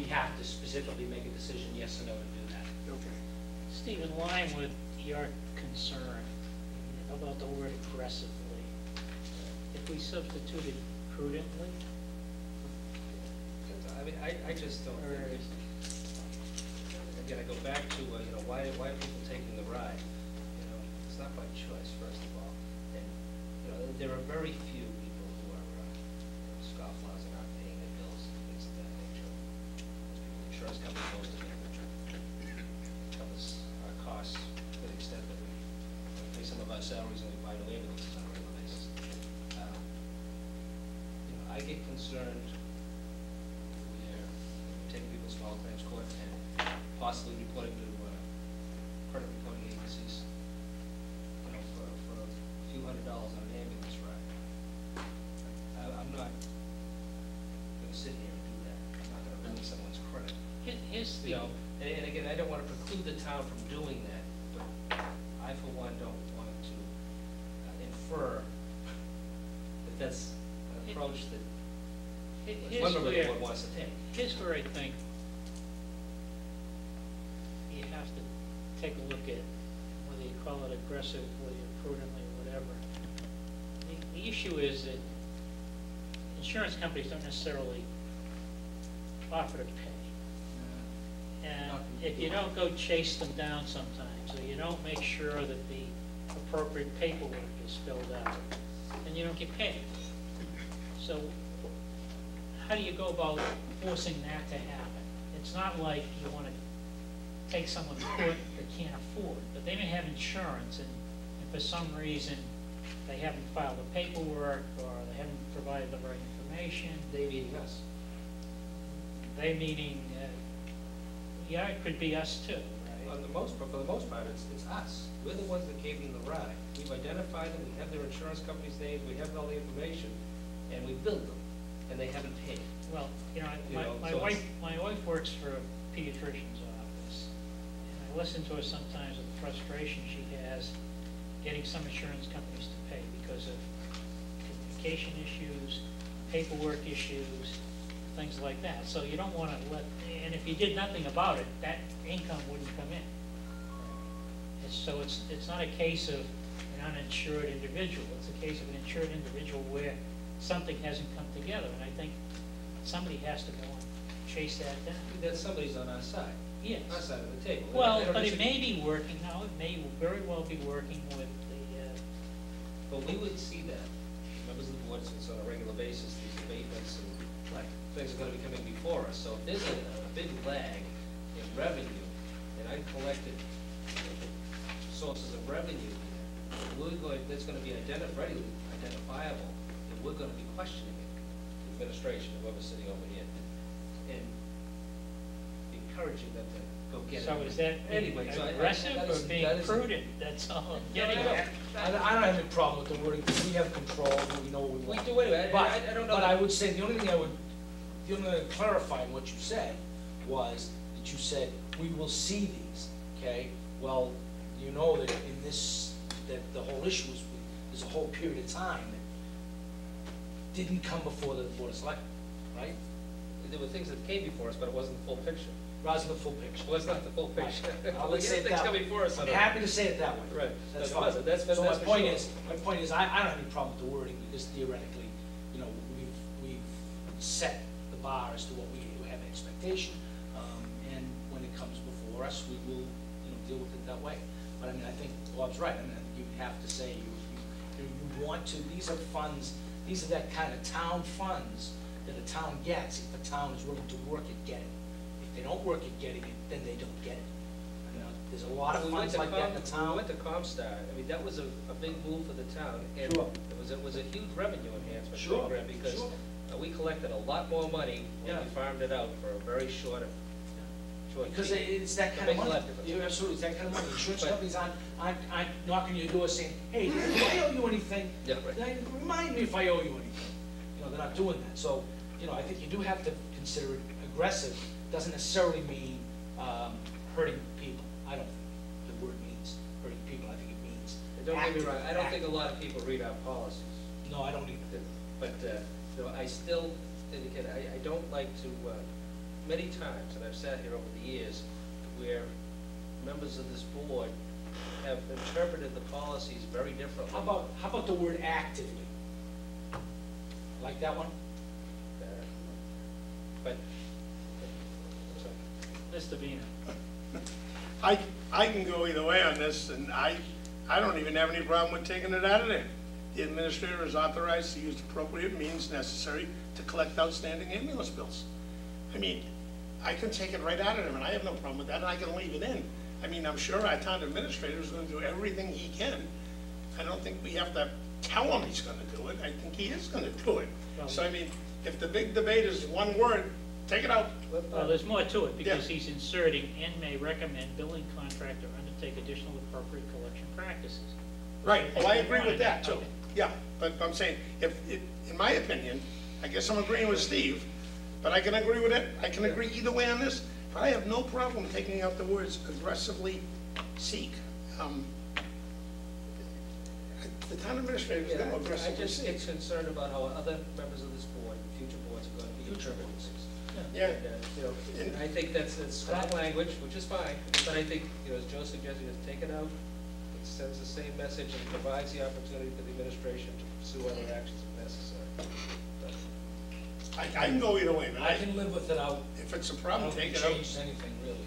have to specifically make a decision, yes or no, to do that. Okay. Steve, in line with your concern about the word aggressively, if we substituted prudently, I mean, I just don't or think, again, I go back to, why are people taking the ride? It's not by choice, first of all. And, there are very few people who are scofflaws and aren't paying their bills, things of that nature. Insurance companies, most of them, covers our costs to the extent that we pay some of our salaries and we buy new ambulances on a regular basis. I get concerned taking people's small claims court and possibly reporting to credit reporting agencies, for a few $100s on an ambulance ride. I'm not going to sit here and do that. I'm not going to ruin someone's credit. here's the, And again, I don't want to preclude the town from doing that, but I, for one, don't want to infer that that's an approach that one member of the board wants to take. Here's where I think you have to take a look at whether you call it aggressively or prudently or whatever. The issue is that insurance companies don't necessarily offer to pay. And if you don't go chase them down sometimes, or you don't make sure that the appropriate paperwork is filled out, then you don't get paid. So how do you go about forcing that to happen? It's not like you want to take someone to court that can't afford, but they may have insurance, and for some reason they haven't filed the paperwork or they haven't provided the right information. They meaning us. They meaning, yeah, it could be us too, right? For the most part, it's us. We're the ones that gave them the ride. We've identified them, we have their insurance company's names, we have all the information, and we billed them, and they haven't paid. Well, my wife works for a pediatrician's office, and I listen to her sometimes with the frustration she has getting some insurance companies to pay because of communication issues, paperwork issues, things like that. So you don't want to let, and if you did nothing about it, that income wouldn't come in. So it's not a case of an uninsured individual. It's a case of an insured individual where something hasn't come together, and I think somebody has to go and chase that down. That somebody's on our side. Yes. Our side of the table. Well, but it may be working now. It may very well be working with the. But we would see that. Members of the board, since on a regular basis, these abatements and things are going to be coming before us. So if there's a big lag in revenue, and I collected sources of revenue, that's going to be readily identifiable, and we're going to be questioning it, the administration, whoever's sitting over here, and encouraging them to go get it. So is that anyway? Aggressive or being prudent? That's all I'm getting at. I don't have any problem with the wording, because we have control, we know what we want. We do anyway. I don't know. But I would say, the only thing clarifying what you said was that you said, we will see these, okay? Well, you know that in this, that the whole issue is, there's a whole period of time that didn't come before the Board of Selectmen, right? There were things that came before us, but it wasn't the full picture. Rather than the full picture. Well, it's not the full picture. Right. Let's say it that way. Before us. I'm happy to say it that way. Right. That's No, fine. that's my for point sure. is, I don't have any problem with the wording, because theoretically, we've set the bar as to what we have expectation, and when it comes before us, we will, deal with it that way. But I mean, I think Bob's right. I mean, I think you have to say you want to. These are funds. These are that kind of town funds that a town gets if the town is willing to work at getting it. If they don't work at getting it, then they don't get it. I mean, there's a lot of funds like that in the town. We went to Comstar. I mean, that was a big move for the town. And sure. It was a huge revenue enhancement sure. program because sure. We collected a lot more money when we farmed it out for a very short because it's that kind of money. You're absolutely, it's that kind of money. Insurance companies aren't knocking your door saying, hey, if I owe you anything, remind me if I owe you anything. They're not doing that. So, I think you do have to consider it aggressive. Doesn't necessarily mean hurting people. I don't think the word means hurting people. I think it means don't active, get me wrong. I don't think a lot of people read our policies. No, I don't either. But I still indicate I don't like to many times, and I've sat here over the years, where members of this board have interpreted the policies very differently. How about the word actively? Like that one? But, Mr. Vina. I can go either way on this, and I don't even have any problem with taking it out of there. The administrator is authorized to use appropriate means necessary to collect outstanding ambulance bills. I mean, I can take it right out of there, and I have no problem with that, and I can leave it in. I mean, I'm sure our town administrator is gonna do everything he can. I don't think we have to tell him he's gonna do it. I think he is gonna do it. So, I mean, if the big debate is one word, take it out. Well, there's more to it, because Yeah. he's inserting and may recommend billing contractor undertake additional appropriate collection practices. Right, well, I agree with that too. Okay. Yeah, but I'm saying, in my opinion, I guess I'm agreeing with Steve, but I can agree with it, I can agree either way on this, but I have no problem taking out the words aggressively seek. The town administrator is going to I aggressively just seek. get concerned about how other members of this board, and future boards, are going to be interpreting this. Yeah, And, you know, and I think that's strong language, which is fine, but I think, you know, as Joe suggested, just take it out. It sends the same message and provides the opportunity for the administration to pursue other actions if necessary. But I can go either way, but I can live with it out. if it's a I problem, don't take think it it out. changes anything really.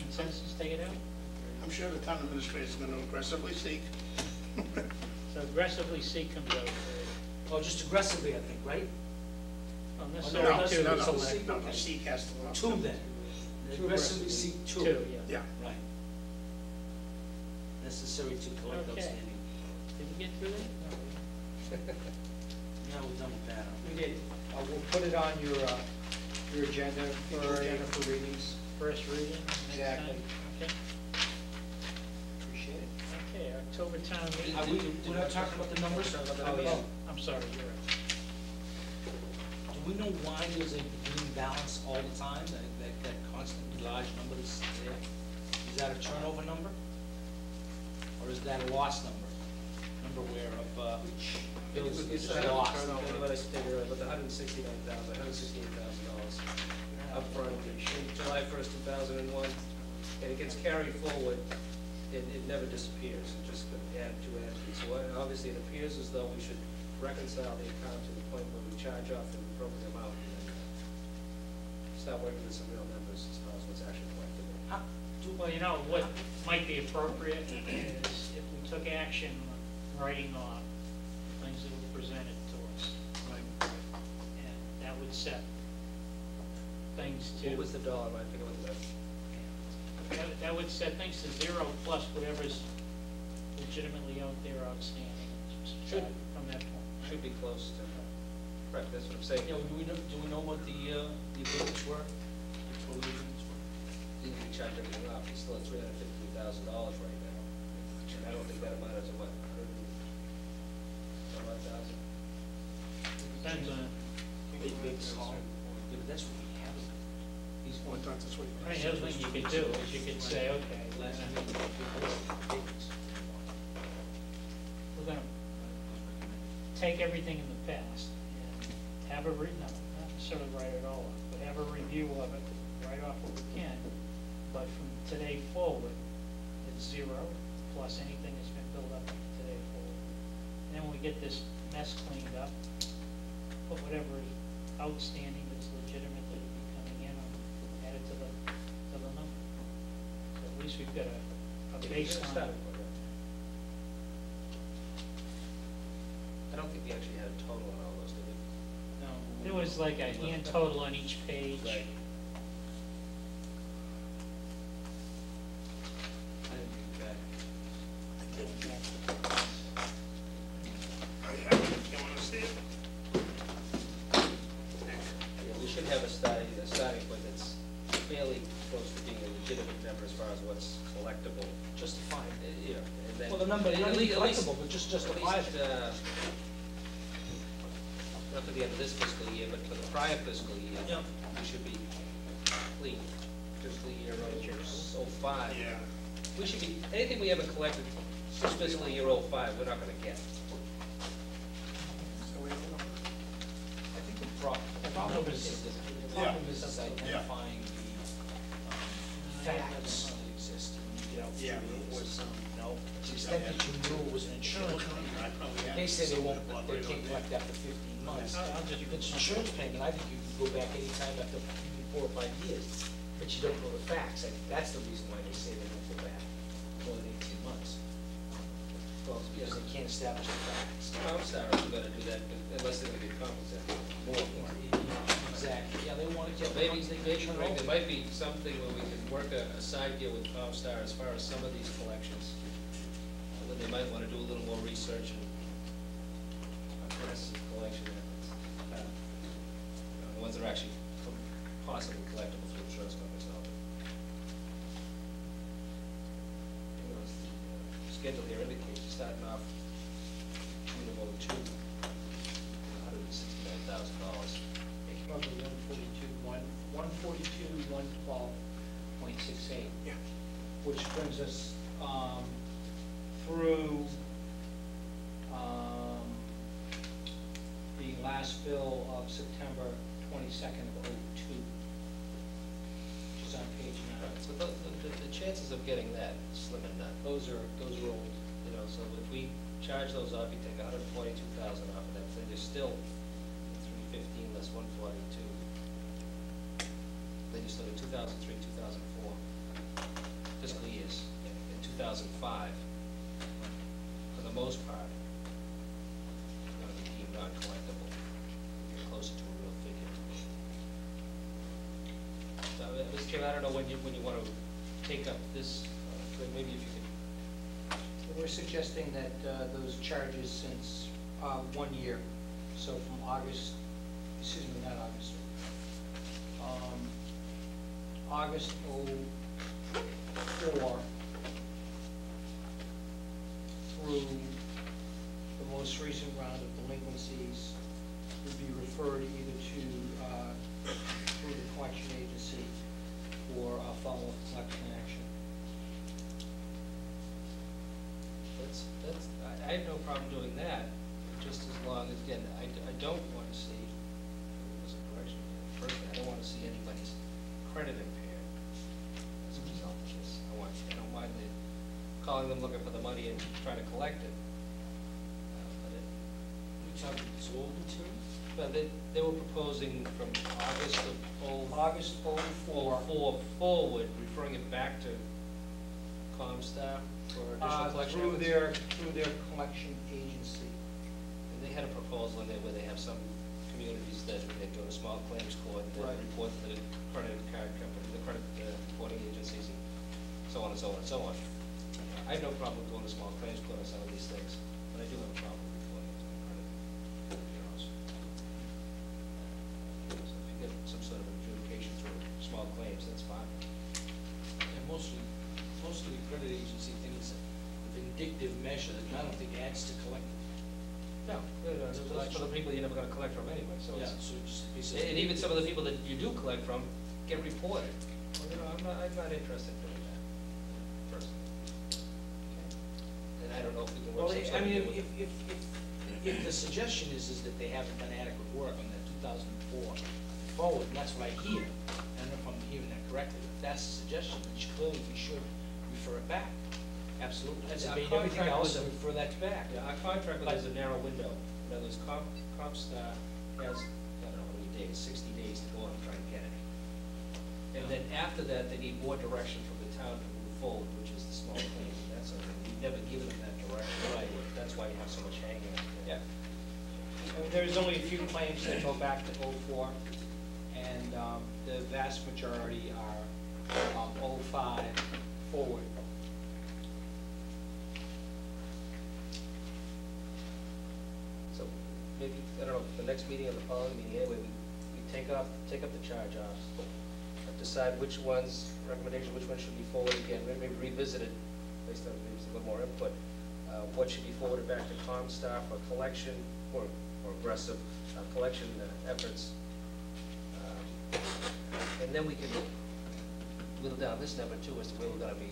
Consensus, take it out? I'm sure the town administrator is going to aggressively seek. So aggressively seek comes out. Oh, just aggressively, I think, right? Well, no, necessarily that's- two. No, so no, seek, no, okay. the seek has to go out. Two then. Two Aggressively aggressively. seek two. Two, yeah. Yeah. Right. Necessary to collect Okay. outstanding. Did we get through that? No. Yeah, we're done with that. We did. We'll put it on your agenda for readings. First reading next Exactly. time? Okay. Appreciate it. Okay, October town meeting. Are we're not talking about the numbers? Oh, yeah, I'm sorry, you're right. Do we know why there's a beginning balance all the time, that constantly large number that's there? Is that a turnover number? Or is that a loss number? Number where of, bills It's is a lost? what I stated earlier, about the $168,000 upfront in July 1st, 2001, and it gets carried forward, it never disappears, it just add to entities. So obviously, it appears as though we should reconcile the account to the point where we charge off the appropriate amount, and then start working with some real numbers as far as what's actually collectible. Well, you know, what might be appropriate is if we took action on writing off things that were presented to us. And that would set things to. What was the dollar, I think it was That would set things to zero plus whatever's legitimately out there outstanding. Should- From that point. should be close to, correct, that's what I'm saying. You know, do we know what the agreements were? The total agreements were? Even if you charge everything off, he's still at $353,000 right now. And I don't think that amounted to what, 100,000? Depends on, Big, small. Yeah, but that's what we have. He's Oh, I going thought that's what I mean, the other thing you could do is you could say, okay, last we're meeting. gonna take everything in the past and have a, not necessarily write it all up, but have a review of it, write off what we can. But from today forward, it's zero plus anything that's been built up from today forward. And then when we get this mess cleaned up, put whatever is outstanding that's legitimate that would be coming in, add it to the number. So at least we've got a baseline. I don't think we actually had a total on all those, did we? No, there was like a hand total on each page. Right. I didn't do that. I have it, if you want to see it. Yeah, we should have a starting point that's fairly close to being a legitimate number as far as what's collectible. Justified. You know, and then. Well, the number, not at only least- at least- collectible, but just At justified. least, not for the end of this fiscal year, but for the prior fiscal year. Yeah. We should be complete, fiscal year '05. Yeah. We should be, anything we haven't collected since fiscal year '05, we're not gonna get. So we don't know. I think the problem is, problem is Yeah. identifying the facts that exist when you get out Yeah, there. with some, No, to the extent that you knew it was an insurance company, they say they won't, they can't collect after 15 months. I'll just- If it's insurance payment, I think you can go back anytime after 4 or 5 years, but you don't know the facts. Like, that's the reason why they say they won't go back more than 18 months. Well, it's because they can't establish the facts. Comstar isn't gonna do that unless they're gonna get compensated. Exactly, yeah, they want to So get. maybe, maybe, turn Greg, there over. might be something where we can work a side deal with Comstar as far as some of these collections. Then they might wanna do a little more research and aggressive collection efforts. The ones that are actually possibly collectible through insurance companies now. You know, the schedule here indicates you're starting off minimal $269,000. Probably 142,112.68. Yeah. Which brings us, through, the last bill of September 22nd of '02, which is on page 9. Right, so the chances of getting that slim and none. Those are old. You know, so if we charge those off, you take 122,000 off of that, then you're still 315 less 142. Then you still get 2003, 2004 fiscal years. In 2005, for the most part, it's going to be deemed non-collectible. You're closer to a real figure. So, Mr. Chairman, I don't know when you want to take up this, maybe if you could. We're suggesting that those charges since 1 year, so from August, excuse me, not August, August '04 through the most recent round of delinquencies would be referred either to, through the collection agency or follow-up collection action. I have no problem doing that, just as long as, again, I don't want to see, it was a correction, personally, I don't want to see anybody's credit impaired as a result of this. I don't mind calling them looking for the money and trying to collect it. We talking this old material? But they were proposing from August of August '04. forward, referring it back to Comstar for additional collection. Through their collection agency. And they had a proposal in there where they have some communities that they go to small claims court, and Right. they report to the credit card company, the credit reporting agencies, and so on and so on and so on. I have no problem going to small claims court on some of these things, but I do have a problem reporting it to the credit bureaus. So if you get some sort of adjudication through small claims, that's fine. And mostly the credit agency things, a vindictive measure that I don't think adds to collecting. No, those are for the people you're never gonna collect from anyway, so Yeah, it's. so just basically. And even some of the people that you do collect from get reported. Well, you know, I'm not interested in doing that, personally. And I don't know if we can Well, work some I sort of mean, deal with. if the suggestion is that they haven't done adequate work on that 2004 forward, and that's what I hear, I don't know if I'm hearing that correctly, but if that's the suggestion, then clearly we should refer it back. Absolutely. That's Our debate everything contract else with and them- refer that back. Yeah, our contract with them is a narrow window. In other words, Comstar has, I don't know how many days, 60 days to go out and try and get it. And then after that, they need more direction from the town to move forward, which is the small claims and that sort of thing. We've never given them that direction. Right. That's why you have so much hanging out there. There's only a few claims that go back to '04, and the vast majority are '05 forward. So maybe, I don't know, the next meeting or the following meeting, anyway, we take up the charge offs, decide which ones, recommendation, which ones should be forwarded again, maybe revisit it based on maybe a little more input. What should be forwarded back to Comstar for collection or aggressive collection efforts. And then we can whittle down this number too as to where we're gonna be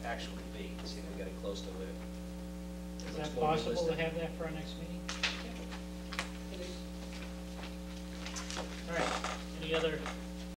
actually be, see if we're getting close to it. Is that possible to have that for our next meeting? All right, any Any other